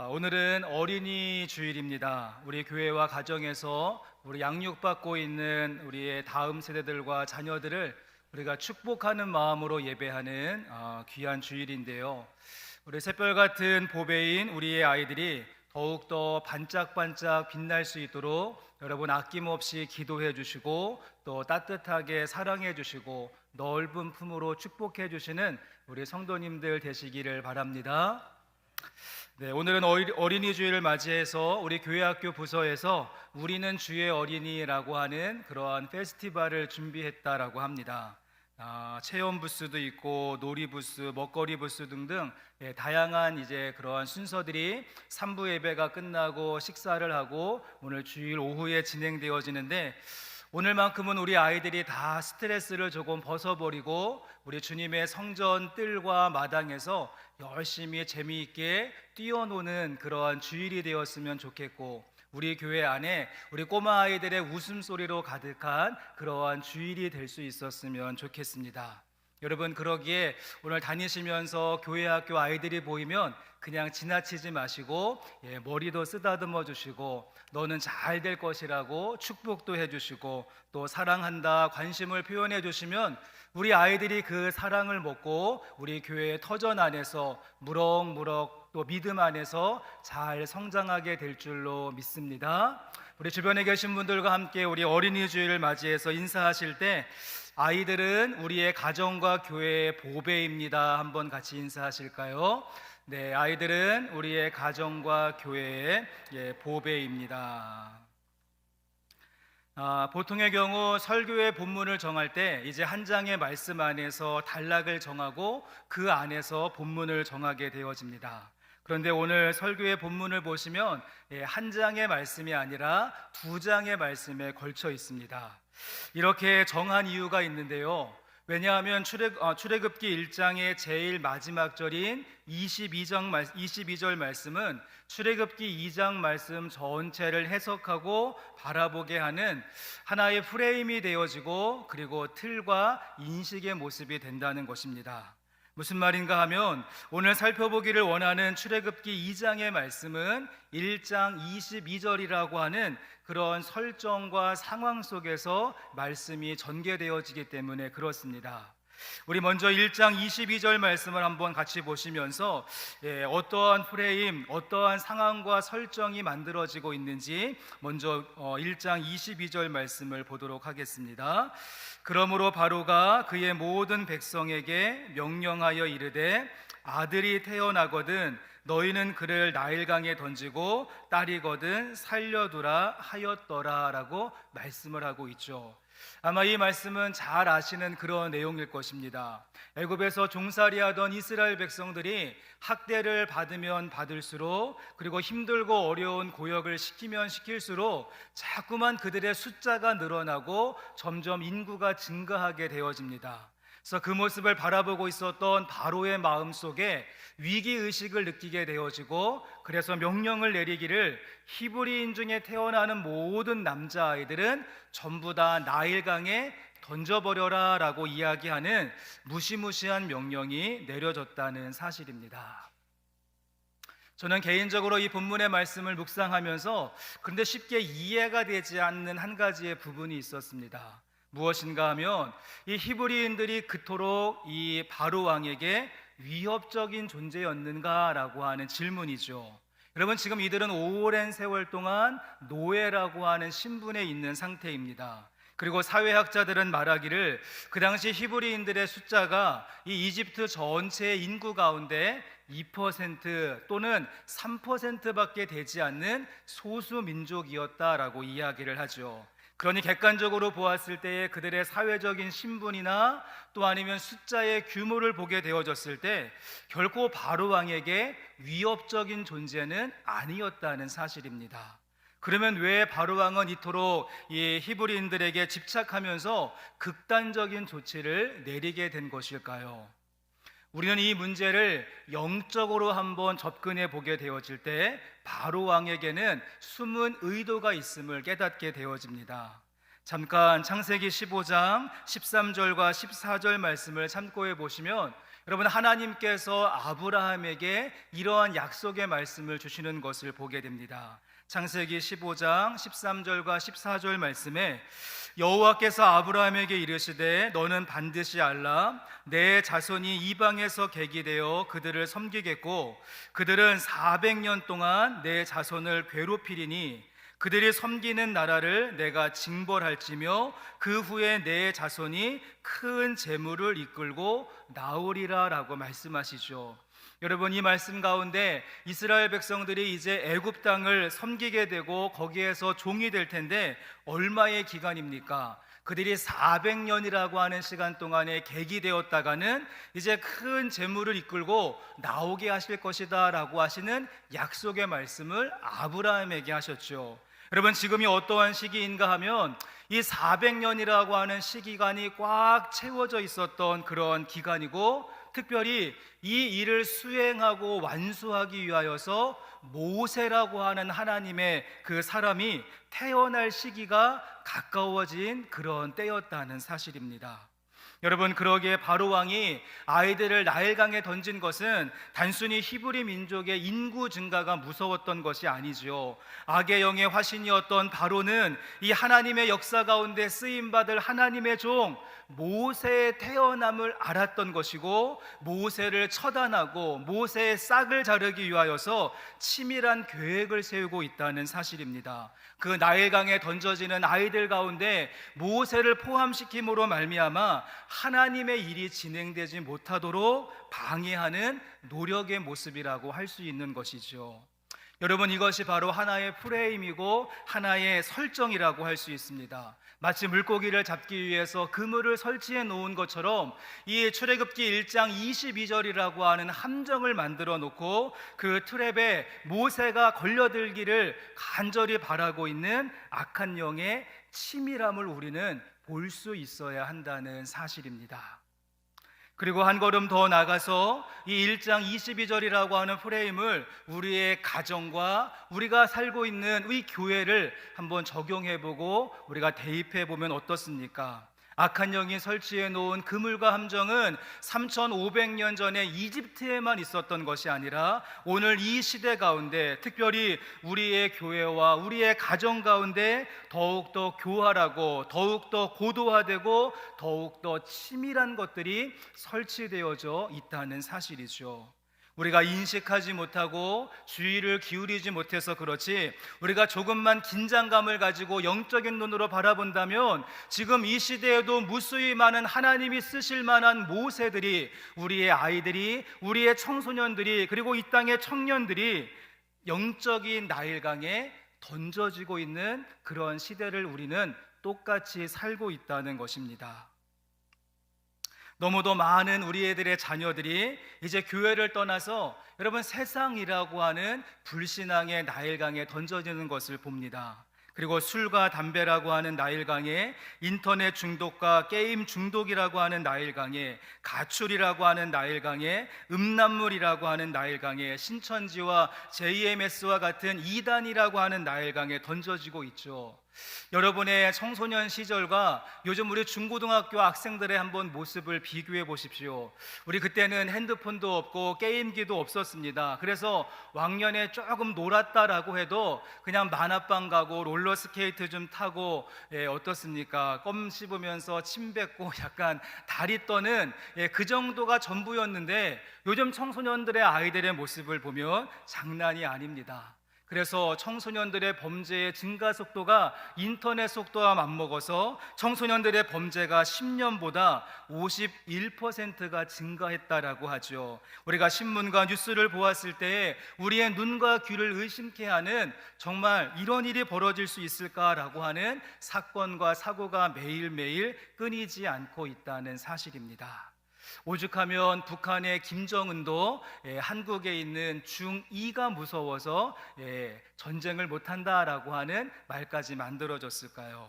오늘은 어린이 주일입니다. 우리 교회와 가정에서 우리 양육받고 있는 우리의 다음 세대들과 자녀들을 우리가 축복하는 마음으로 예배하는 귀한 주일인데요. 우리 샛별 같은 보배인 우리의 아이들이 더욱더 반짝반짝 빛날 수 있도록 여러분 아낌없이 기도해 주시고 또 따뜻하게 사랑해 주시고 넓은 품으로 축복해 주시는 우리 성도님들 되시기를 바랍니다. 네, 오늘은 어린이 주일을 맞이해서 우리 교회학교 부서에서 우리는 주의 어린이라고 하는 그러한 페스티벌을 준비했다라고 합니다. 체험 부스도 있고 놀이 부스, 먹거리 부스 등등 다양한 이제 그러한 순서들이 3부 예배가 끝나고 식사를 하고 오늘 주일 오후에 진행되어지는데 오늘만큼은 우리 아이들이 다 스트레스를 조금 벗어버리고 우리 주님의 성전 뜰과 마당에서 열심히 재미있게 뛰어노는 그러한 주일이 되었으면 좋겠고 우리 교회 안에 우리 꼬마 아이들의 웃음소리로 가득한 그러한 주일이 될 수 있었으면 좋겠습니다. 여러분 그러기에 오늘 다니시면서 교회 학교 아이들이 보이면 그냥 지나치지 마시고 머리도 쓰다듬어 주시고 너는 잘 될 것이라고 축복도 해주시고 또 사랑한다 관심을 표현해 주시면 우리 아이들이 그 사랑을 먹고 우리 교회의 터전 안에서 무럭무럭 또 믿음 안에서 잘 성장하게 될 줄로 믿습니다. 우리 주변에 계신 분들과 함께 우리 어린이 주일을 맞이해서 인사하실 때 아이들은 우리의 가정과 교회의 보배입니다. 한번 같이 인사하실까요? 네, 아이들은 우리의 가정과 교회의 보배입니다. 보통의 경우 설교의 본문을 정할 때 이제 한 장의 말씀 안에서 단락을 정하고 그 안에서 본문을 정하게 되어집니다. 그런데 오늘 설교의 본문을 보시면 한 장의 말씀이 아니라 두 장의 말씀에 걸쳐 있습니다. 이렇게 정한 이유가 있는데요. 왜냐하면 출애굽기 1장의 제일 마지막 절인 22절 말씀은 출애굽기 2장 말씀 전체를 해석하고 바라보게 하는 하나의 프레임이 되어지고 그리고 틀과 인식의 모습이 된다는 것입니다. 무슨 말인가 하면 오늘 살펴보기를 원하는 출애굽기 2장의 말씀은 1장 22절이라고 하는 그런 설정과 상황 속에서 말씀이 전개되어지기 때문에 그렇습니다. 우리 먼저 1장 22절 말씀을 한번 같이 보시면서 어떠한 프레임, 어떠한 상황과 설정이 만들어지고 있는지 먼저 1장 22절 말씀을 보도록 하겠습니다. 그러므로 바로가 그의 모든 백성에게 명령하여 이르되 아들이 태어나거든 너희는 그를 나일강에 던지고 딸이거든 살려두라 하였더라 라고 말씀을 하고 있죠. 아마 이 말씀은 잘 아시는 그런 내용일 것입니다. 애굽에서 종살이하던 이스라엘 백성들이 학대를 받으면 받을수록 그리고 힘들고 어려운 고역을 시키면 시킬수록 자꾸만 그들의 숫자가 늘어나고 점점 인구가 증가하게 되어집니다. 그래서 그 모습을 바라보고 있었던 바로의 마음속에 위기의식을 느끼게 되어지고 그래서 명령을 내리기를 히브리인 중에 태어나는 모든 남자아이들은 전부 다 나일강에 던져버려라 라고 이야기하는 무시무시한 명령이 내려졌다는 사실입니다. 저는 개인적으로 이 본문의 말씀을 묵상하면서 그런데 쉽게 이해가 되지 않는 한 가지의 부분이 있었습니다. 무엇인가 하면 이 히브리인들이 그토록 이 바로 왕에게 위협적인 존재였는가라고 하는 질문이죠. 여러분 지금 이들은 오랜 세월 동안 노예라고 하는 신분에 있는 상태입니다. 그리고 사회학자들은 말하기를 그 당시 히브리인들의 숫자가 이 이집트 전체의 인구 가운데 2% 또는 3%밖에 되지 않는 소수 민족이었다라고 이야기를 하죠. 그러니 객관적으로 보았을 때에 그들의 사회적인 신분이나 또 아니면 숫자의 규모를 보게 되어졌을 때 결코 바로 왕에게 위협적인 존재는 아니었다는 사실입니다. 그러면 왜 바로 왕은 이토록 이 히브리인들에게 집착하면서 극단적인 조치를 내리게 된 것일까요? 우리는 이 문제를 영적으로 한번 접근해 보게 되어질 때 바로 왕에게는 숨은 의도가 있음을 깨닫게 되어집니다. 잠깐 창세기 15장 13절과 14절 말씀을 참고해 보시면 여러분, 하나님께서 아브라함에게 이러한 약속의 말씀을 주시는 것을 보게 됩니다. 창세기 15장 13절과 14절 말씀에 여호와께서 아브라함에게 이르시되 너는 반드시 알라 내 자손이 이방에서 객이되어 그들을 섬기겠고 그들은 400년 동안 내 자손을 괴롭히리니 그들이 섬기는 나라를 내가 징벌할지며 그 후에 내 자손이 큰 재물을 이끌고 나오리라 라고 말씀하시죠. 여러분, 이 말씀 가운데 이스라엘 백성들이 이제 애굽 땅을 섬기게 되고 거기에서 종이 될 텐데 얼마의 기간입니까? 그들이 400년이라고 하는 시간 동안에 객이 되었다가는 이제 큰 재물을 이끌고 나오게 하실 것이다 라고 하시는 약속의 말씀을 아브라함에게 하셨죠. 여러분, 지금이 어떠한 시기인가 하면 이 400년이라고 하는 시기간이 꽉 채워져 있었던 그런 기간이고, 특별히 이 일을 수행하고 완수하기 위하여서 모세라고 하는 하나님의 그 사람이 태어날 시기가 가까워진 그런 때였다는 사실입니다. 여러분, 그러기에 바로 왕이 아이들을 나일강에 던진 것은 단순히 히브리 민족의 인구 증가가 무서웠던 것이 아니죠. 악의 영의 화신이었던 바로는 이 하나님의 역사 가운데 쓰임받을 하나님의 종 모세의 태어남을 알았던 것이고, 모세를 처단하고 모세의 싹을 자르기 위하여서 치밀한 계획을 세우고 있다는 사실입니다. 그 나일강에 던져지는 아이들 가운데 모세를 포함시킴으로 말미암아 하나님의 일이 진행되지 못하도록 방해하는 노력의 모습이라고 할 수 있는 것이죠. 여러분, 이것이 바로 하나의 프레임이고 하나의 설정이라고 할 수 있습니다. 마치 물고기를 잡기 위해서 그물을 설치해 놓은 것처럼 이 출애굽기 1장 22절이라고 하는 함정을 만들어 놓고 그 트랩에 모세가 걸려들기를 간절히 바라고 있는 악한 영의 치밀함을 우리는 볼 수 있어야 한다는 사실입니다. 그리고 한 걸음 더 나가서 이 1장 22절이라고 하는 프레임을 우리의 가정과 우리가 살고 있는 이 교회를 한번 적용해보고 우리가 대입해보면 어떻습니까? 악한 영이 설치해 놓은 그물과 함정은 3500년 전에 이집트에만 있었던 것이 아니라 오늘 이 시대 가운데, 특별히 우리의 교회와 우리의 가정 가운데 더욱더 교활하고 더욱더 고도화되고 더욱더 치밀한 것들이 설치되어져 있다는 사실이죠. 우리가 인식하지 못하고 주의를 기울이지 못해서 그렇지, 우리가 조금만 긴장감을 가지고 영적인 눈으로 바라본다면 지금 이 시대에도 무수히 많은 하나님이 쓰실 만한 모세들이, 우리의 아이들이, 우리의 청소년들이, 그리고 이 땅의 청년들이 영적인 나일강에 던져지고 있는 그런 시대를 우리는 똑같이 살고 있다는 것입니다. 너무도 많은 우리 애들의 자녀들이 이제 교회를 떠나서 여러분 세상이라고 하는 불신앙의 나일강에 던져지는 것을 봅니다. 그리고 술과 담배라고 하는 나일강에, 인터넷 중독과 게임 중독이라고 하는 나일강에, 가출이라고 하는 나일강에, 음란물이라고 하는 나일강에, 신천지와 JMS와 같은 이단이라고 하는 나일강에 던져지고 있죠. 여러분의 청소년 시절과 요즘 우리 중고등학교 학생들의 한번 모습을 비교해 보십시오. 우리 그때는 핸드폰도 없고 게임기도 없었습니다. 그래서 왕년에 조금 놀았다라고 해도 그냥 만화방 가고 롤러스케이트 좀 타고, 어떻습니까? 껌 씹으면서 침 뱉고 약간 다리 떠는, 그 정도가 전부였는데 요즘 청소년들의 아이들의 모습을 보면 장난이 아닙니다. 그래서 청소년들의 범죄의 증가 속도가 인터넷 속도와 맞먹어서 청소년들의 범죄가 10년보다 51%가 증가했다라고 하죠. 우리가 신문과 뉴스를 보았을 때 우리의 눈과 귀를 의심케 하는, 정말 이런 일이 벌어질 수 있을까라고 하는 사건과 사고가 매일매일 끊이지 않고 있다는 사실입니다. 오죽하면 북한의 김정은도 한국에 있는 중2가 무서워서 전쟁을 못한다라고 하는 말까지 만들어졌을까요?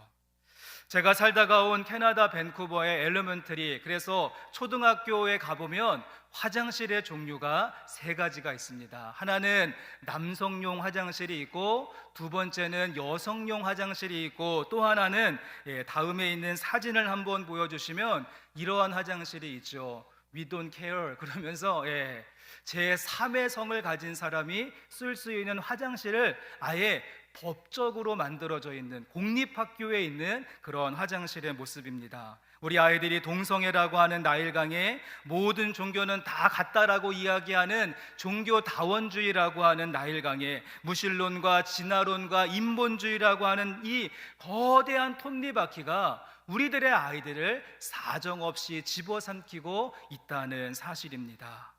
제가 살다가 온 캐나다 밴쿠버의 엘리먼터리, 그래서 초등학교에 가보면 화장실의 종류가 3가지가 있습니다. 하나는 남성용 화장실이 있고, 두 번째는 여성용 화장실이 있고, 또 하나는 다음에 있는 사진을 한번 보여주시면 이러한 화장실이 있죠. We don't care 그러면서 제3의 성을 가진 사람이 쓸 수 있는 화장실을 아예 법적으로 만들어져 있는 공립학교에 있는 그런 화장실의 모습입니다. 우리 아이들이 동성애라고 하는 나일강에 모든 종교는 다 같다라고 이야기하는 종교다원주의라고 하는 나일강에 무신론과 진화론과 인본주의라고 하는 이 거대한 톱니바퀴가 우리들의 아이들을 사정없이 집어삼키고 있다는 사실입니다.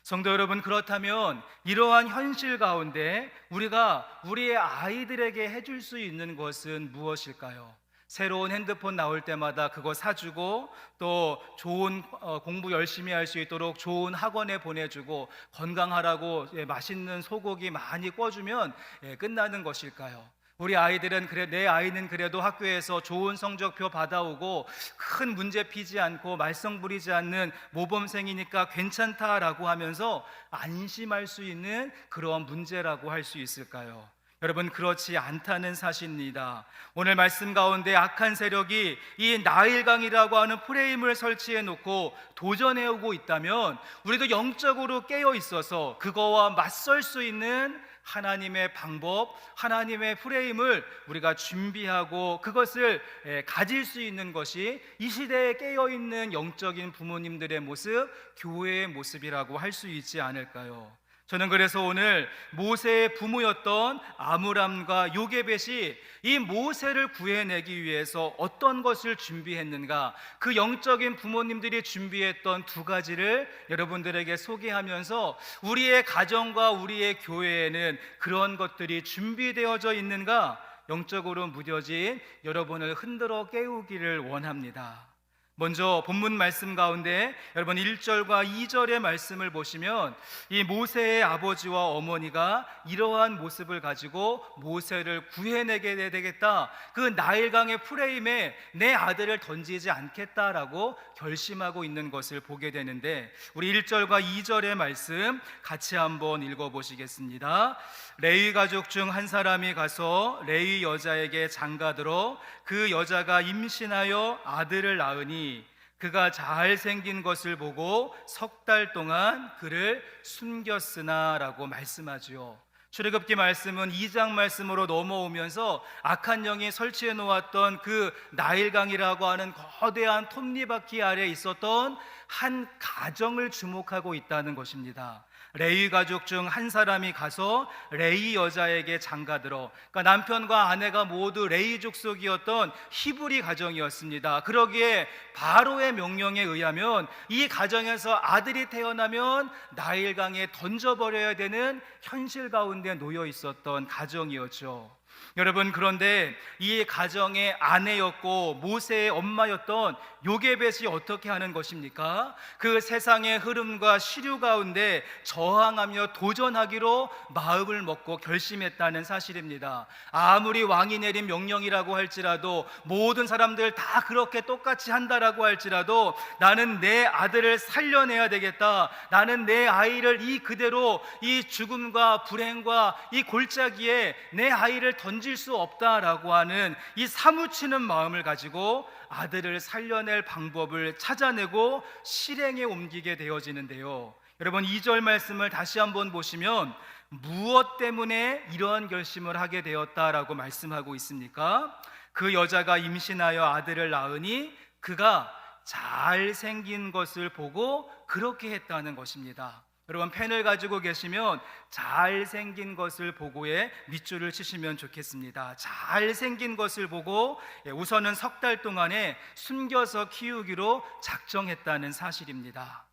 성도 여러분, 그렇다면 이러한 현실 가운데 우리가 우리의 아이들에게 해줄 수 있는 것은 무엇일까요? 새로운 핸드폰 나올 때마다 그거 사주고 또 좋은 공부 열심히 할 수 있도록 좋은 학원에 보내주고 건강하라고 맛있는 소고기 많이 꿔주면 끝나는 것일까요? 우리 아이들은 내 아이는 그래도 학교에서 좋은 성적표 받아오고 큰 문제 피지 않고 말썽 부리지 않는 모범생이니까 괜찮다라고 하면서 안심할 수 있는 그런 문제라고 할 수 있을까요? 여러분, 그렇지 않다는 사실입니다. 오늘 말씀 가운데 악한 세력이 이 나일강이라고 하는 프레임을 설치해 놓고 도전해 오고 있다면 우리도 영적으로 깨어 있어서 그거와 맞설 수 있는 하나님의 방법, 하나님의 프레임을 우리가 준비하고 그것을 가질 수 있는 것이 이 시대에 깨어있는 영적인 부모님들의 모습, 교회의 모습이라고 할 수 있지 않을까요? 저는 그래서 오늘 모세의 부모였던 아므람과 요게벳이 이 모세를 구해내기 위해서 어떤 것을 준비했는가, 그 영적인 부모님들이 준비했던 두 가지를 여러분들에게 소개하면서 우리의 가정과 우리의 교회에는 그런 것들이 준비되어져 있는가, 영적으로 무뎌진 여러분을 흔들어 깨우기를 원합니다. 먼저 본문 말씀 가운데 여러분 1절과 2절의 말씀을 보시면 이 모세의 아버지와 어머니가 이러한 모습을 가지고 모세를 구해내게 되겠다, 그 나일강의 프레임에 내 아들을 던지지 않겠다라고 결심하고 있는 것을 보게 되는데, 우리 1절과 2절의 말씀 같이 한번 읽어보시겠습니다. 레위 가족 중 한 사람이 가서 레위 여자에게 장가들어 그 여자가 임신하여 아들을 낳으니 그가 잘생긴 것을 보고 석 달 동안 그를 숨겼으나 라고 말씀하지요. 출애굽기 말씀은 2장 말씀으로 넘어오면서 악한 영이 설치해 놓았던 그 나일강이라고 하는 거대한 톱니바퀴 아래에 있었던 한 가정을 주목하고 있다는 것입니다. 레위 가족 중 한 사람이 가서 레위 여자에게 장가들어, 그러니까 남편과 아내가 모두 레위 족속이었던 히브리 가정이었습니다. 그러기에 바로의 명령에 의하면 이 가정에서 아들이 태어나면 나일강에 던져버려야 되는 현실 가운데 놓여 있었던 가정이었죠. 여러분, 그런데 이 가정의 아내였고 모세의 엄마였던 요게벳이 어떻게 하는 것입니까? 그 세상의 흐름과 시류 가운데 저항하며 도전하기로 마음을 먹고 결심했다는 사실입니다. 아무리 왕이 내린 명령이라고 할지라도, 모든 사람들 다 그렇게 똑같이 한다라고 할지라도 나는 내 아들을 살려내야 되겠다, 나는 내 아이를 그대로 이 죽음과 불행과 이 골짜기에 내 아이를 던질 수 없다라고 하는 이 사무치는 마음을 가지고 아들을 살려낼 방법을 찾아내고 실행에 옮기게 되어지는데요. 여러분, 2절 말씀을 다시 한번 보시면 무엇 때문에 이러한 결심을 하게 되었다라고 말씀하고 있습니까? 그 여자가 임신하여 아들을 낳으니 그가 잘생긴 것을 보고 그렇게 했다는 것입니다. 여러분, 펜을 가지고 계시면 잘생긴 것을 보고에 밑줄을 치시면 좋겠습니다. 잘생긴 것을 보고 우선은 석 달 동안에 숨겨서 키우기로 작정했다는 사실입니다.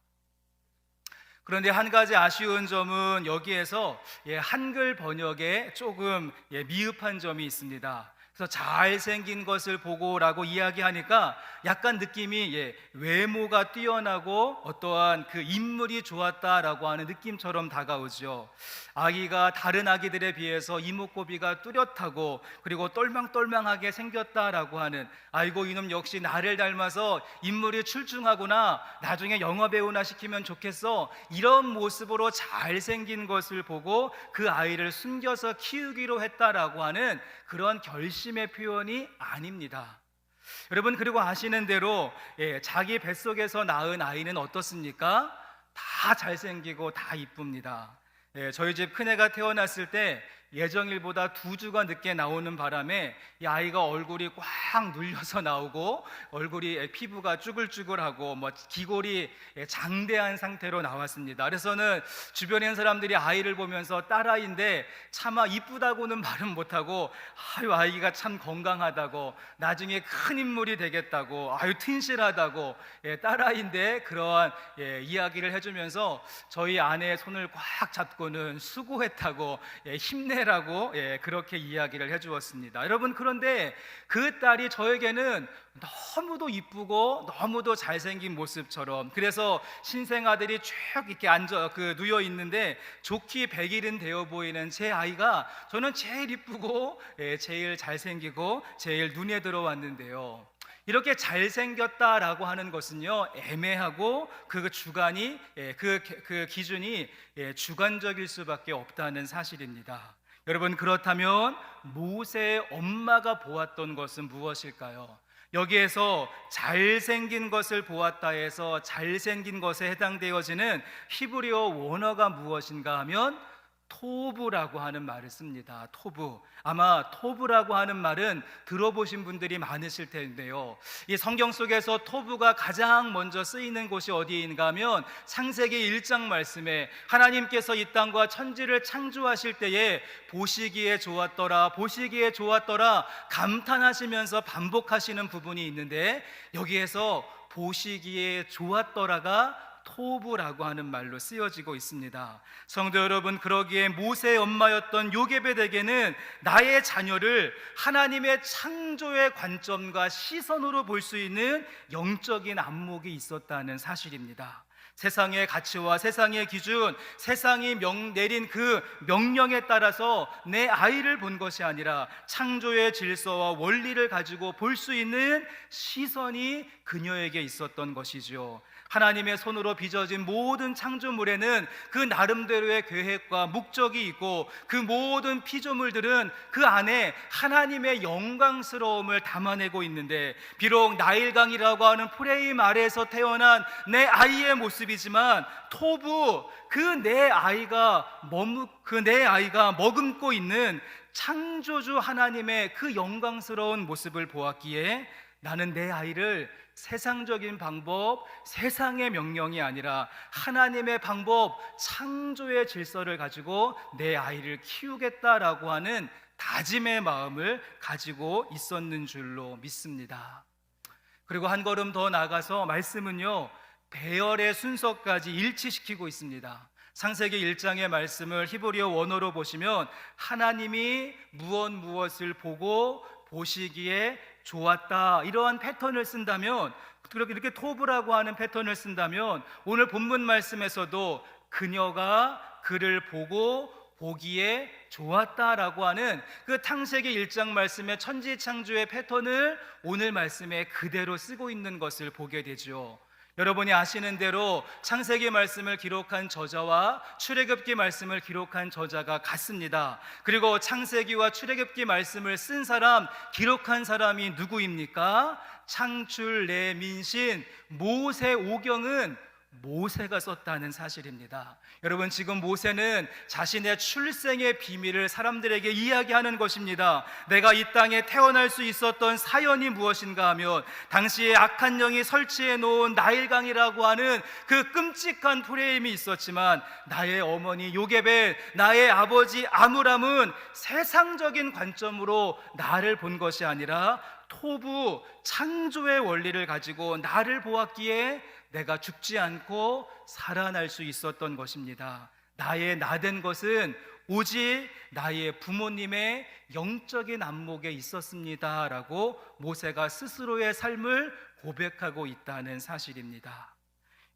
그런데 한 가지 아쉬운 점은 여기에서 한글 번역에 조금 미흡한 점이 있습니다. 그래서 잘생긴 것을 보고라고 이야기하니까 약간 느낌이 외모가 뛰어나고 어떠한 그 인물이 좋았다라고 하는 느낌처럼 다가오죠. 아기가 다른 아기들에 비해서 이목구비가 뚜렷하고 그리고 똘망똘망하게 생겼다라고 하는, 아이고 이놈 역시 나를 닮아서 인물이 출중하구나, 나중에 영화배우나 시키면 좋겠어, 이런 모습으로 잘생긴 것을 보고 그 아이를 숨겨서 키우기로 했다라고 하는 그런 결심의 표현이 아닙니다. 여러분, 그리고 아시는 대로 자기 뱃속에서 낳은 아이는 어떻습니까? 다 잘생기고 다 이쁩니다. 저희 집 큰애가 태어났을 때 예정일보다 2주가 늦게 나오는 바람에 이 아이가 얼굴이 꽉 눌려서 나오고 얼굴이 피부가 쭈글쭈글하고 기골이 장대한 상태로 나왔습니다. 그래서는 주변에 있는 사람들이 아이를 보면서 딸아이인데 차마 이쁘다고는 말은 못하고 아유, 아이가 참 건강하다고, 나중에 큰 인물이 되겠다고, 아유, 튼실하다고, 딸아이인데 그러한 이야기를 해주면서 저희 아내의 손을 꽉 잡고는 수고했다고, 힘내라고 그렇게 이야기를 해주었습니다. 여러분, 그런데 그 딸이 저에게는 너무도 이쁘고 너무도 잘생긴 모습처럼, 그래서 신생아들이 쭉 이렇게 누워 있는데 좋기 100일은 되어 보이는 제 아이가 저는 제일 이쁘고 제일 잘생기고 제일 눈에 들어왔는데요, 이렇게 잘생겼다라고 하는 것은요, 애매하고 그 주관이 그 기준이 주관적일 수밖에 없다는 사실입니다. 여러분, 그렇다면 모세의 엄마가 보았던 것은 무엇일까요? 여기에서 잘생긴 것을 보았다 해서 잘생긴 것에 해당되어지는 히브리어 원어가 무엇인가 하면 토브라고 하는 말을 씁니다. 토브. 아마 토브라고 하는 말은 들어보신 분들이 많으실 텐데요, 이 성경 속에서 토브가 가장 먼저 쓰이는 곳이 어디인가 하면 창세기 1장 말씀에 하나님께서 이 땅과 천지를 창조하실 때에 보시기에 좋았더라, 보시기에 좋았더라 감탄하시면서 반복하시는 부분이 있는데, 여기에서 보시기에 좋았더라가 토브라고 하는 말로 쓰여지고 있습니다. 성도 여러분, 그러기에 모세의 엄마였던 요게벳에게는 나의 자녀를 하나님의 창조의 관점과 시선으로 볼 수 있는 영적인 안목이 있었다는 사실입니다. 세상의 가치와 세상의 기준, 세상이 내린 그 명령에 따라서 내 아이를 본 것이 아니라 창조의 질서와 원리를 가지고 볼 수 있는 시선이 그녀에게 있었던 것이죠. 하나님의 손으로 빚어진 모든 창조물에는 그 나름대로의 계획과 목적이 있고, 그 모든 피조물들은 그 안에 하나님의 영광스러움을 담아내고 있는데, 비록 나일강이라고 하는 프레임 아래에서 태어난 내 아이의 모습이지만 토부, 그 내 아이가 머금고 있는 창조주 하나님의 그 영광스러운 모습을 보았기에 나는 내 아이를 세상적인 방법, 세상의 명령이 아니라 하나님의 방법, 창조의 질서를 가지고 내 아이를 키우겠다라고 하는 다짐의 마음을 가지고 있었는 줄로 믿습니다. 그리고 한 걸음 더 나가서 말씀은요, 배열의 순서까지 일치시키고 있습니다. 창세기 1장의 말씀을 히브리어 원어로 보시면 하나님이 무엇을 보고 보시기에 좋았다, 이러한 패턴을 쓴다면, 이렇게 토브라고 하는 패턴을 쓴다면 오늘 본문 말씀에서도 그녀가 그를 보고 보기에 좋았다라고 하는 그 창세기 1장 말씀의 천지창조의 패턴을 오늘 말씀에 그대로 쓰고 있는 것을 보게 되죠. 여러분이 아시는 대로 창세기 말씀을 기록한 저자와 출애굽기 말씀을 기록한 저자가 같습니다. 그리고 창세기와 출애굽기 말씀을 쓴 사람, 기록한 사람이 누구입니까? 창출 내 민신 모세오경은 모세가 썼다는 사실입니다. 여러분, 지금 모세는 자신의 출생의 비밀을 사람들에게 이야기하는 것입니다. 내가 이 땅에 태어날 수 있었던 사연이 무엇인가 하면 당시에 악한 영이 설치해 놓은 나일강이라고 하는 그 끔찍한 프레임이 있었지만, 나의 어머니 요게벳, 나의 아버지 아므람은 세상적인 관점으로 나를 본 것이 아니라 토부, 창조의 원리를 가지고 나를 보았기에 내가 죽지 않고 살아날 수 있었던 것입니다. 나의 나된 것은 오직 나의 부모님의 영적인 안목에 있었습니다 라고 모세가 스스로의 삶을 고백하고 있다는 사실입니다.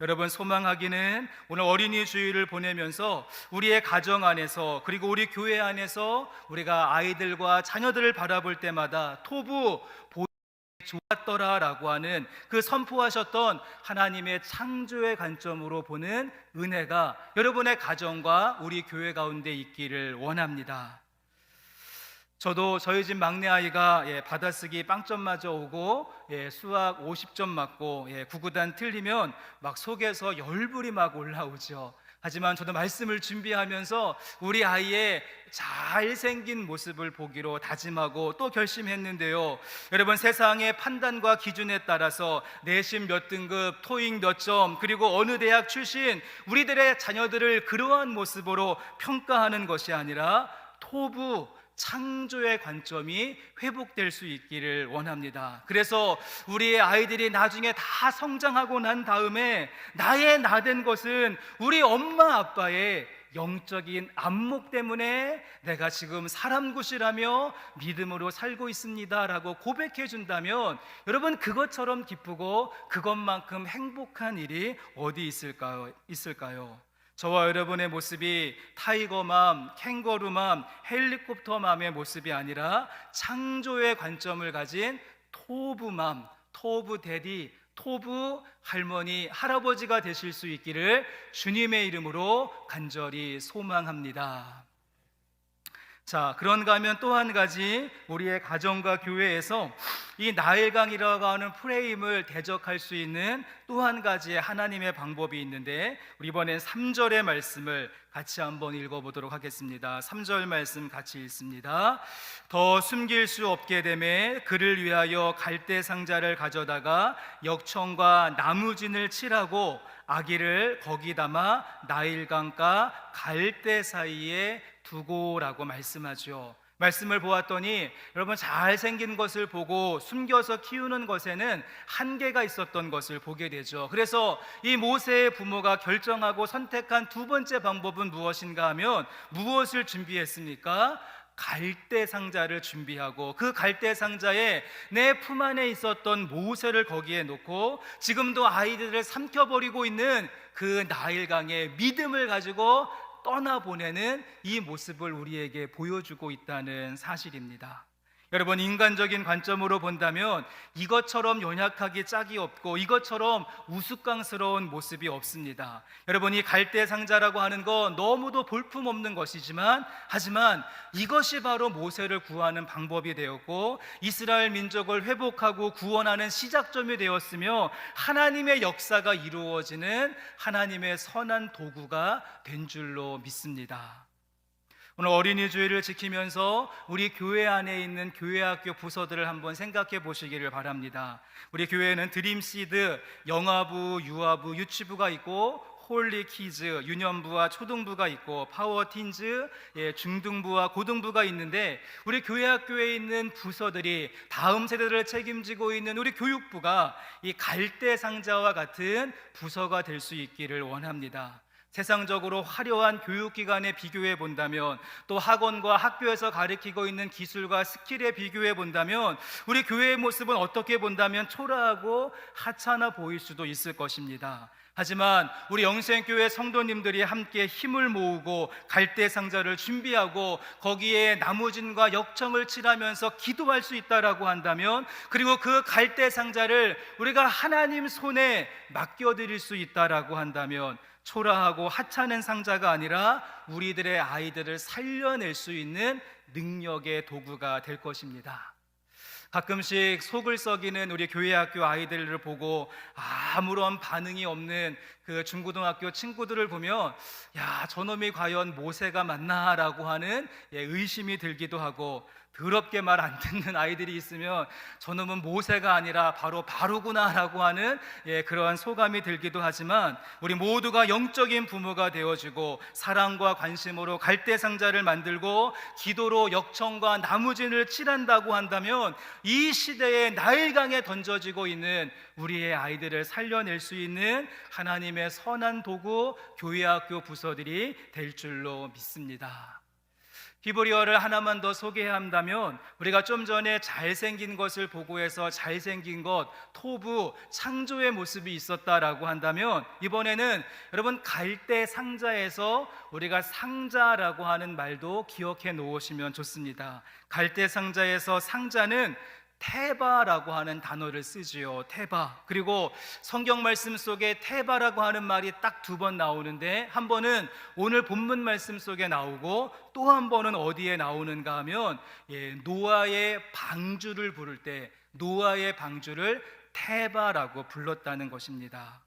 여러분, 소망하기는 오늘 어린이 주일을 보내면서 우리의 가정 안에서, 그리고 우리 교회 안에서 우리가 아이들과 자녀들을 바라볼 때마다 토부, 좋았더라라고 하는 그 선포하셨던 하나님의 창조의 관점으로 보는 은혜가 여러분의 가정과 우리 교회 가운데 있기를 원합니다. 저도 저희 집 막내 아이가 받아쓰기 빵점 맞아 오고 수학 50점 맞고 구구단 틀리면 막 속에서 열불이 막 올라오죠. 하지만 저도 말씀을 준비하면서 우리 아이의 잘생긴 모습을 보기로 다짐하고 또 결심했는데요. 여러분, 세상의 판단과 기준에 따라서 내신 몇 등급, 토익 몇 점, 그리고 어느 대학 출신, 우리들의 자녀들을 그러한 모습으로 평가하는 것이 아니라 토부 창조의 관점이 회복될 수 있기를 원합니다. 그래서 우리의 아이들이 나중에 다 성장하고 난 다음에 나의 나된 것은 우리 엄마 아빠의 영적인 안목 때문에 내가 지금 사람 굿이라며 믿음으로 살고 있습니다 라고 고백해 준다면, 여러분, 그것처럼 기쁘고 그것만큼 행복한 일이 어디 있을까요? 저와 여러분의 모습이 타이거맘, 캥거루맘, 헬리콥터맘의 모습이 아니라 창조의 관점을 가진 토부맘, 토부데디, 토부 할머니, 할아버지가 되실 수 있기를 주님의 이름으로 간절히 소망합니다. 자, 그런가 하면 또 한 가지, 우리의 가정과 교회에서 이 나일강이라고 하는 프레임을 대적할 수 있는 또 한 가지의 하나님의 방법이 있는데, 우리 이번엔 3절의 말씀을 같이 한번 읽어보도록 하겠습니다. 3절 말씀 같이 읽습니다. 더 숨길 수 없게 되매 그를 위하여 갈대 상자를 가져다가 역청과 나무진을 칠하고 아기를 거기 담아 나일강과 갈대 사이에 두고라고 말씀하죠. 말씀을 보았더니 여러분, 잘생긴 것을 보고 숨겨서 키우는 것에는 한계가 있었던 것을 보게 되죠. 그래서 이 모세의 부모가 결정하고 선택한 두 번째 방법은 무엇인가 하면, 무엇을 준비했습니까? 갈대 상자를 준비하고 그 갈대 상자에 내 품 안에 있었던 모세를 거기에 놓고 지금도 아이들을 삼켜버리고 있는 그 나일강의 믿음을 가지고 떠나보내는 이 모습을 우리에게 보여주고 있다는 사실입니다. 여러분, 인간적인 관점으로 본다면 이것처럼 연약하기 짝이 없고 이것처럼 우스꽝스러운 모습이 없습니다. 여러분, 이 갈대 상자라고 하는 건 너무도 볼품없는 것이지만, 하지만 이것이 바로 모세를 구하는 방법이 되었고 이스라엘 민족을 회복하고 구원하는 시작점이 되었으며 하나님의 역사가 이루어지는 하나님의 선한 도구가 된 줄로 믿습니다. 오늘 어린이 주일을 지키면서 우리 교회 안에 있는 교회학교 부서들을 한번 생각해 보시기를 바랍니다. 우리 교회는 드림시드, 영아부, 유아부, 유치부가 있고 홀리키즈, 유년부와 초등부가 있고 파워틴즈, 중등부와 고등부가 있는데, 우리 교회학교에 있는 부서들이 다음 세대를 책임지고 있는 우리 교육부가 이 갈대 상자와 같은 부서가 될 수 있기를 원합니다. 세상적으로 화려한 교육기관에 비교해 본다면, 또 학원과 학교에서 가르치고 있는 기술과 스킬에 비교해 본다면 우리 교회의 모습은 어떻게 본다면 초라하고 하찮아 보일 수도 있을 것입니다. 하지만 우리 영생교회 성도님들이 함께 힘을 모으고 갈대 상자를 준비하고 거기에 나무진과 역청을 칠하면서 기도할 수 있다라고 한다면, 그리고 그 갈대 상자를 우리가 하나님 손에 맡겨드릴 수 있다라고 한다면, 초라하고 하찮은 상자가 아니라 우리들의 아이들을 살려낼 수 있는 능력의 도구가 될 것입니다. 가끔씩 속을 썩이는 우리 교회학교 아이들을 보고 아무런 반응이 없는 그 중고등학교 친구들을 보면, 야, 저놈이 과연 모세가 맞나? 라고 하는 의심이 들기도 하고, 더럽게 말 안 듣는 아이들이 있으면 저놈은 모세가 아니라 바로 바로구나 라고 하는 그러한 소감이 들기도 하지만, 우리 모두가 영적인 부모가 되어주고 사랑과 관심으로 갈대 상자를 만들고 기도로 역청과 나무진을 칠한다고 한다면, 이 시대에 나일강에 던져지고 있는 우리의 아이들을 살려낼 수 있는 하나님의 선한 도구, 교회학교 부서들이 될 줄로 믿습니다. 히브리어를 하나만 더 소개한다면, 우리가 좀 전에 잘생긴 것을 보고해서 잘생긴 것, 토부, 창조의 모습이 있었다라고 한다면, 이번에는 여러분 갈대 상자에서 우리가 상자라고 하는 말도 기억해 놓으시면 좋습니다. 갈대 상자에서 상자는 테바라고 하는 단어를 쓰지요. 테바. 그리고 성경 말씀 속에 테바라고 하는 말이 딱 두 번 나오는데, 한 번은 오늘 본문 말씀 속에 나오고 또 한 번은 어디에 나오는가 하면 노아의 방주를 부를 때 노아의 방주를 테바라고 불렀다는 것입니다.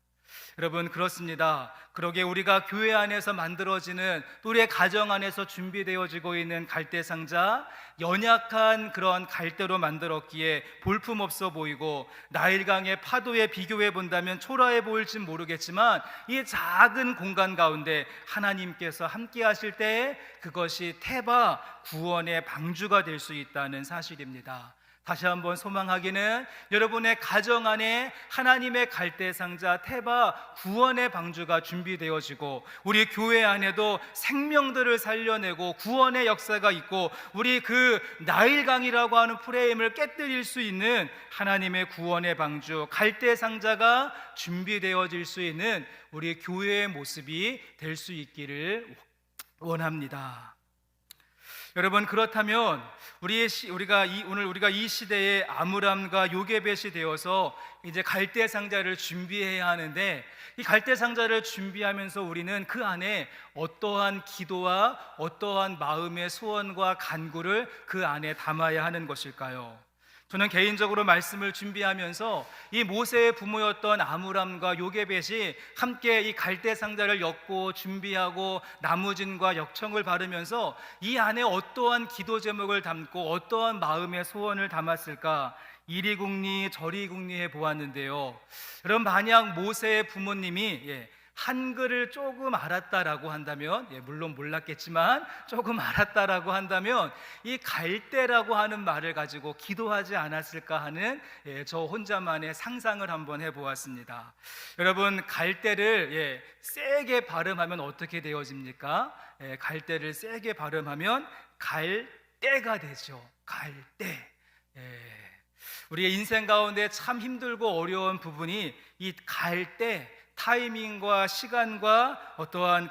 여러분, 그렇습니다. 그러게 우리가 교회 안에서 만들어지는, 또 우리의 가정 안에서 준비되어지고 있는 갈대상자, 연약한 그런 갈대로 만들었기에 볼품없어 보이고 나일강의 파도에 비교해 본다면 초라해 보일진 모르겠지만, 이 작은 공간 가운데 하나님께서 함께 하실 때 그것이 테바, 구원의 방주가 될 수 있다는 사실입니다. 다시 한번 소망하기는, 여러분의 가정 안에 하나님의 갈대상자 테바, 구원의 방주가 준비되어지고, 우리 교회 안에도 생명들을 살려내고 구원의 역사가 있고, 우리 그 나일강이라고 하는 프레임을 깨뜨릴 수 있는 하나님의 구원의 방주, 갈대상자가 준비되어질 수 있는 우리 교회의 모습이 될 수 있기를 원합니다. 여러분, 그렇다면 오늘 우리가 이 시대에 아므람과 요게벳이 되어서 이제 갈대 상자를 준비해야 하는데, 이 갈대 상자를 준비하면서 우리는 그 안에 어떠한 기도와 어떠한 마음의 소원과 간구를 그 안에 담아야 하는 것일까요? 저는 개인적으로 말씀을 준비하면서 이 모세의 부모였던 아므람과 요게벳이 함께 이 갈대 상자를 엮고 준비하고 나무진과 역청을 바르면서 이 안에 어떠한 기도 제목을 담고 어떠한 마음의 소원을 담았을까 이리 궁리 저리 궁리해 보았는데요. 여러분, 만약 모세의 부모님이 한글을 조금 알았다라고 한다면, 물론 몰랐겠지만 조금 알았다라고 한다면 이 갈대라고 하는 말을 가지고 기도하지 않았을까 하는 저 혼자만의 상상을 한번 해보았습니다. 여러분, 갈대를 세게 발음하면 어떻게 되어집니까? 갈대를 세게 발음하면 갈대가 되죠. 갈대. 우리의 인생 가운데 참 힘들고 어려운 부분이 이 갈대, 타이밍과 시간과 어떠한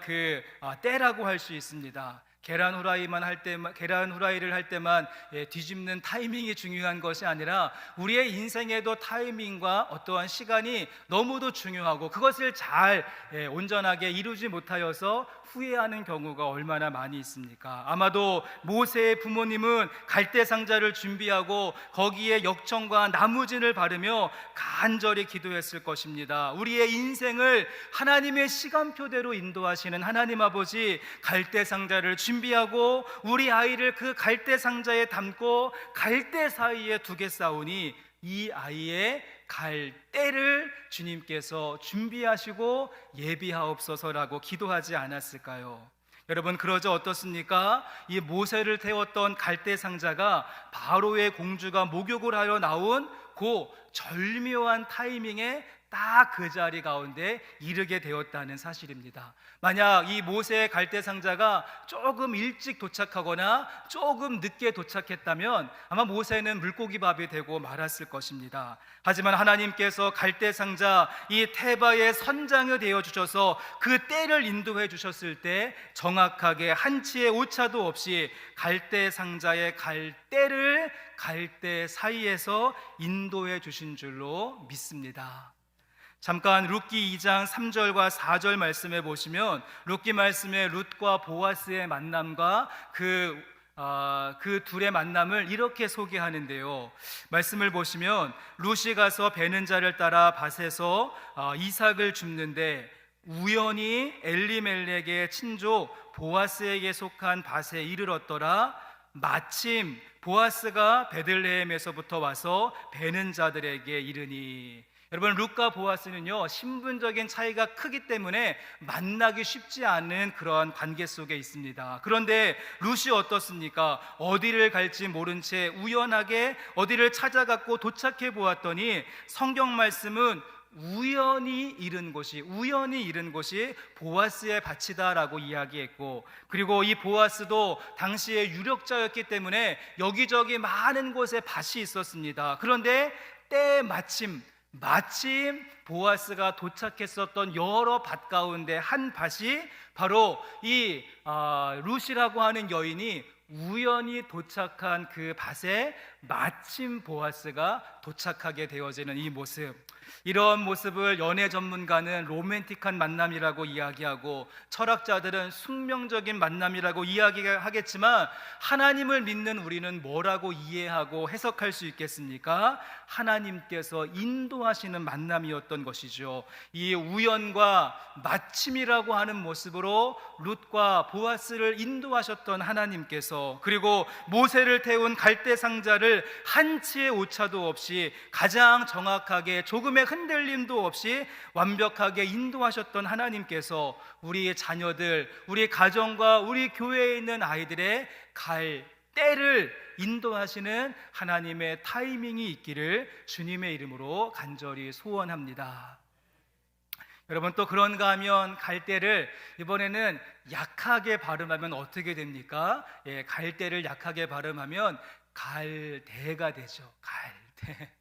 때라고 할 수 있습니다. 계란 후라이를 할 때만 뒤집는 타이밍이 중요한 것이 아니라 우리의 인생에도 타이밍과 어떠한 시간이 너무도 중요하고, 그것을 잘 온전하게 이루지 못하여서 후회하는 경우가 얼마나 많이 있습니까? 아마도 모세의 부모님은 갈대 상자를 준비하고 거기에 역청과 나무진을 바르며 간절히 기도했을 것입니다. 우리의 인생을 하나님의 시간표대로 인도하시는 하나님 아버지, 갈대 상자를 준비하고 우리 아이를 그 갈대 상자에 담고 갈대 사이에 두겠사오니 이 아이의 갈대를 주님께서 준비하시고 예비하옵소서라고 기도하지 않았을까요? 여러분, 그러죠 어떻습니까? 이 모세를 태웠던 갈대 상자가 바로의 공주가 목욕을 하러 나온 그 절묘한 타이밍에 딱 그 자리 가운데 이르게 되었다는 사실입니다. 만약 이 모세의 갈대 상자가 조금 일찍 도착하거나 조금 늦게 도착했다면 아마 모세는 물고기밥이 되고 말았을 것입니다. 하지만 하나님께서 갈대 상자, 이 테바의 선장이 되어 주셔서 그 때를 인도해 주셨을 때 정확하게 한치의 오차도 없이 갈대 상자의 갈대를 갈대 사이에서 인도해 주신 줄로 믿습니다. 잠깐 룻기 2장 3절과 4절 말씀에 보시면, 룻기 말씀에 룻과 보아스의 만남과 그 둘의 만남을 이렇게 소개하는데요. 말씀을 보시면, 룻이 가서 베는 자를 따라 밭에서 이삭을 줍는데 우연히 엘리멜렉의 친조 보아스에게 속한 밭에 이르렀더라. 마침 보아스가 베들레헴에서부터 와서 베는 자들에게 이르니. 여러분, 룻과 보아스는요, 신분적인 차이가 크기 때문에 만나기 쉽지 않은 그런 관계 속에 있습니다. 그런데 룻이 어떻습니까? 어디를 갈지 모른 채 우연하게 어디를 찾아갔고 도착해 보았더니 성경 말씀은 우연히 잃은 곳이 보아스의 밭이다라고 이야기했고, 그리고 이 보아스도 당시의 유력자였기 때문에 여기저기 많은 곳에 밭이 있었습니다. 그런데 마침 보아스가 도착했었던 여러 밭 가운데 한 밭이 바로 이 룻이라고 하는 여인이 우연히 도착한 그 밭에 마침 보아스가 도착하게 되어지는 이 모습, 이런 모습을 연애 전문가는 로맨틱한 만남이라고 이야기하고 철학자들은 숙명적인 만남이라고 이야기하겠지만, 하나님을 믿는 우리는 뭐라고 이해하고 해석할 수 있겠습니까? 하나님께서 인도하시는 만남이었던 것이죠. 이 우연과 마침이라고 하는 모습으로 룻과 보아스를 인도하셨던 하나님께서, 그리고 모세를 태운 갈대 상자를 한치의 오차도 없이 가장 정확하게 조금의 흔들림도 없이 완벽하게 인도하셨던 하나님께서 우리의 자녀들, 우리 가정과 우리 교회에 있는 아이들의 갈 때를 인도하시는 하나님의 타이밍이 있기를 주님의 이름으로 간절히 소원합니다. 여러분, 또 그런가 하면 갈대를 이번에는 약하게 발음하면 어떻게 됩니까? 갈대를 약하게 발음하면 갈대가 되죠. 갈대.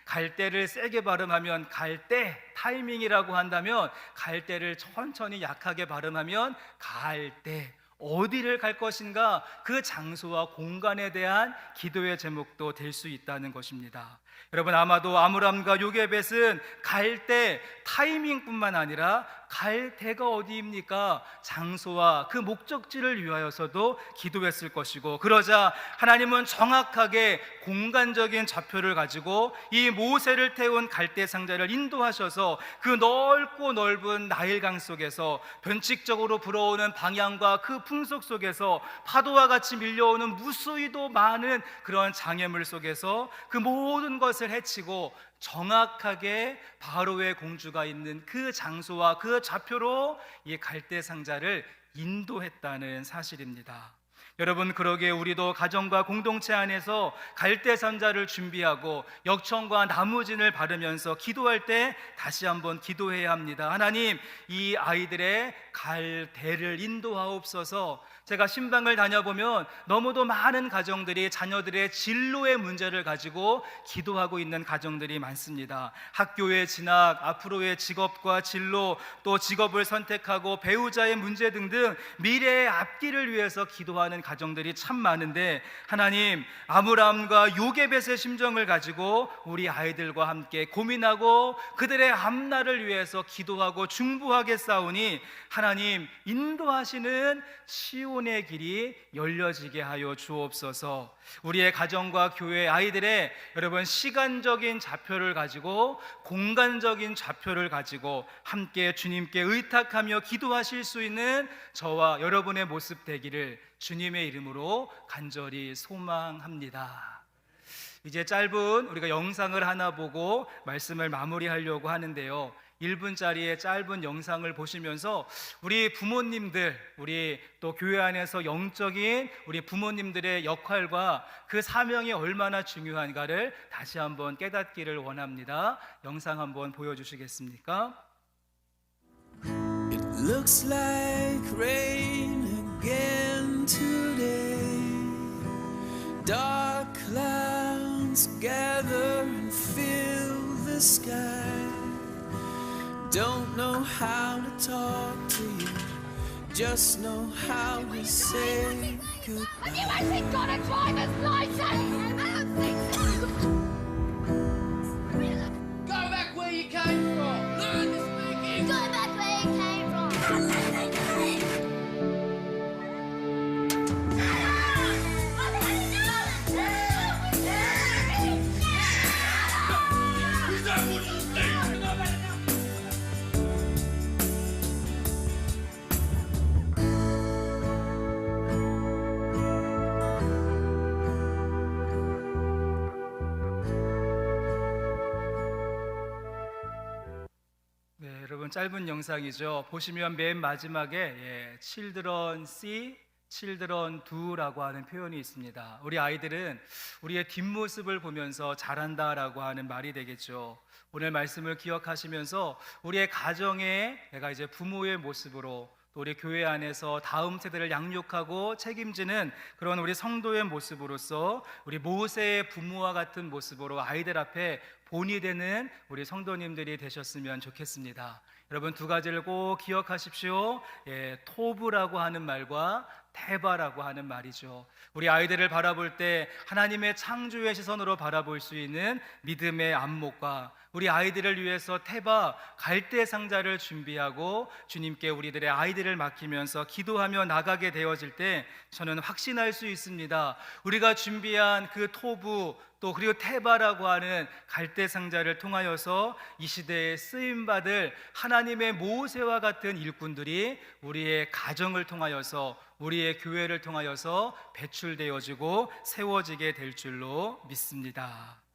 갈대를 세게 발음하면 갈대, 타이밍이라고 한다면 갈대를 천천히 약하게 발음하면 갈대. 어디를 갈 것인가, 그 장소와 공간에 대한 기도의 제목도 될 수 있다는 것입니다. 여러분, 아마도 아므람과 요게벳은 갈대 타이밍뿐만 아니라 갈대가 어디입니까? 장소와 그 목적지를 위하여서도 기도했을 것이고, 그러자 하나님은 정확하게 공간적인 좌표를 가지고 이 모세를 태운 갈대 상자를 인도하셔서 그 넓고 넓은 나일강 속에서 변칙적으로 불어오는 방향과 그 풍속 속에서 파도와 같이 밀려오는 무수히도 많은 그런 장애물 속에서 그 모든 것을 해치고 정확하게 바로의 공주가 있는 그 장소와 그 좌표로 이 갈대 상자를 인도했다는 사실입니다. 여러분, 그러기에 우리도 가정과 공동체 안에서 갈대 상자를 준비하고 역청과 나무진을 바르면서 기도할 때 다시 한번 기도해야 합니다. 하나님, 이 아이들의 갈대를 인도하옵소서. 제가 신방을 다녀보면 너무도 많은 가정들이 자녀들의 진로의 문제를 가지고 기도하고 있는 가정들이 많습니다. 학교의 진학, 앞으로의 직업과 진로, 또 직업을 선택하고 배우자의 문제 등등 미래의 앞길을 위해서 기도하는 가정들이 참 많은데, 하나님, 아므람과 요게벳의 심정을 가지고 우리 아이들과 함께 고민하고 그들의 앞날을 위해서 기도하고 중보하겠사오니, 하나님, 인도하시는 시온의 길이 열려지게 하여 주옵소서. 우리의 가정과 교회 아이들의, 여러분, 시간적인 좌표를 가지고 공간적인 좌표를 가지고 함께 주님께 의탁하며 기도하실 수 있는 저와 여러분의 모습 되기를 주님의 이름으로 간절히 소망합니다. 이제 짧은 우리가 영상을 하나 보고 말씀을 마무리하려고 하는데요, 1분짜리의 짧은 영상을 보시면서 우리 부모님들, 우리 또 교회 안에서 영적인 우리 부모님들의 역할과 그 사명이 얼마나 중요한가를 다시 한번 깨닫기를 원합니다. 영상 한번 보여주시겠습니까? It looks like rain again today. Dark clouds gather and fill the sky. Don't know how to talk to you, just know how to say goodbye. Have you actually got a driver's license? I don't think so. Go back where you came from. Learn to speak English. Go back where you came from. Is that what you think? 네, 여러분, 짧은 영상이죠. 보시면 맨 마지막에 Children see, Children do라고 하는 표현이 있습니다. 우리 아이들은 우리의 뒷모습을 보면서 잘한다라고 하는 말이 되겠죠. 오늘 말씀을 기억하시면서 우리의 가정에, 내가 이제 부모의 모습으로, 또 우리 교회 안에서 다음 세대를 양육하고 책임지는 그런 우리 성도의 모습으로서 우리 모세의 부모와 같은 모습으로 아이들 앞에 본이 되는 우리 성도님들이 되셨으면 좋겠습니다. 여러분, 두 가지를 꼭 기억하십시오. 토브라고 하는 말과 테바라고 하는 말이죠. 우리 아이들을 바라볼 때 하나님의 창조의 시선으로 바라볼 수 있는 믿음의 안목과 우리 아이들을 위해서 테바 갈대 상자를 준비하고 주님께 우리들의 아이들을 맡기면서 기도하며 나가게 되어질 때 저는 확신할 수 있습니다. 우리가 준비한 그 토부 또 그리고 테바라고 하는 갈대 상자를 통하여서 이 시대에 쓰임받을 하나님의 모세와 같은 일꾼들이 우리의 가정을 통하여서 우리의 교회를 통하여서 배출되어지고 세워지게 될 줄로 믿습니다.